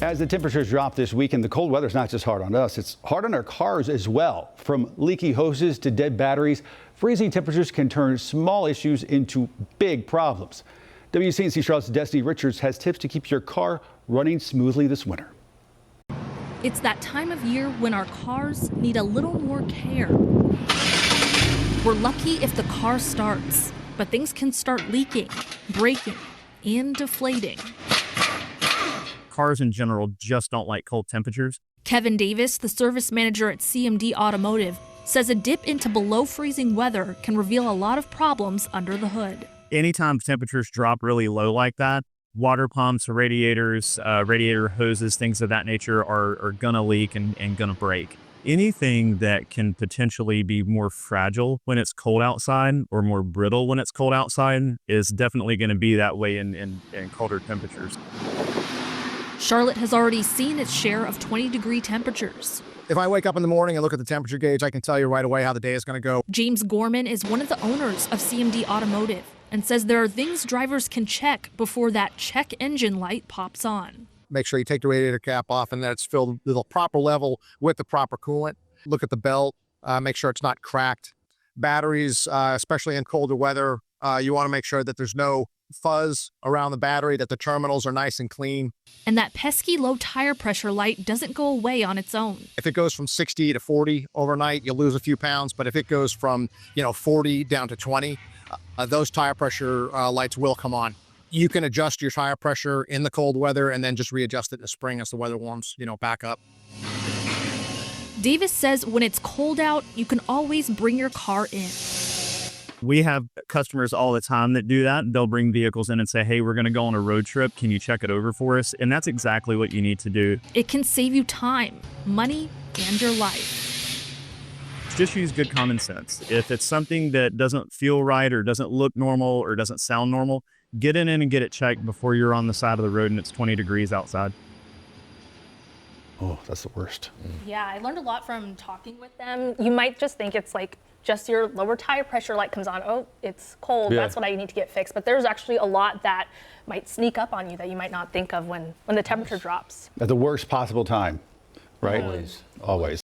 As the temperatures drop this weekend, the cold weather is not just hard on us, it's hard on our cars as well. From leaky hoses to dead batteries, freezing temperatures can turn small issues into big problems. WCNC Charlotte's Destiny Richards has tips to keep your car running smoothly this winter. It's that time of year when our cars need a little more care. We're lucky if the car starts, but things can start leaking, breaking, and deflating. Cars in general just don't like cold temperatures. Kevin Davis, the service manager at CMD Automotive, says a dip into below freezing weather can reveal a lot of problems under the hood. Anytime temperatures drop really low like that, water pumps, radiators, radiator hoses, things of that nature are gonna leak and gonna break. Anything that can potentially be more fragile when it's cold outside or more brittle when it's cold outside is definitely gonna be that way in colder temperatures. Charlotte has already seen its share of 20-degree temperatures. If I wake up in the morning and look at the temperature gauge, I can tell you right away how the day is going to go. James Gorman is one of the owners of CMD Automotive and says there are things drivers can check before that check engine light pops on. Make sure you take the radiator cap off and that it's filled to the proper level with the proper coolant. Look at the belt, make sure it's not cracked. Batteries, especially in colder weather, you want to make sure that there's no fuzz around the battery, that the terminals are nice and clean. And that pesky low tire pressure light doesn't go away on its own. If it goes from 60 to 40 overnight, you'll lose a few pounds. But if it goes from 40 down to 20, those tire pressure lights will come on. You can adjust your tire pressure in the cold weather and then just readjust it in the spring as the weather warms, back up. Davis says when it's cold out, you can always bring your car in. We have customers all the time that do that. They'll bring vehicles in and say, hey, we're going to go on a road trip. Can you check it over for us? And that's exactly what you need to do. It can save you time, money, and your life. Just use good common sense. If it's something that doesn't feel right or doesn't look normal or doesn't sound normal, get in and get it checked before you're on the side of the road and it's 20 degrees outside. Oh, that's the worst. Yeah, I learned a lot from talking with them. You might just think it's like just your lower tire pressure light comes on. Oh, it's cold. Yeah. That's what I need to get fixed. But there's actually a lot that might sneak up on you that you might not think of when the temperature drops. At the worst possible time, right? Always. Always.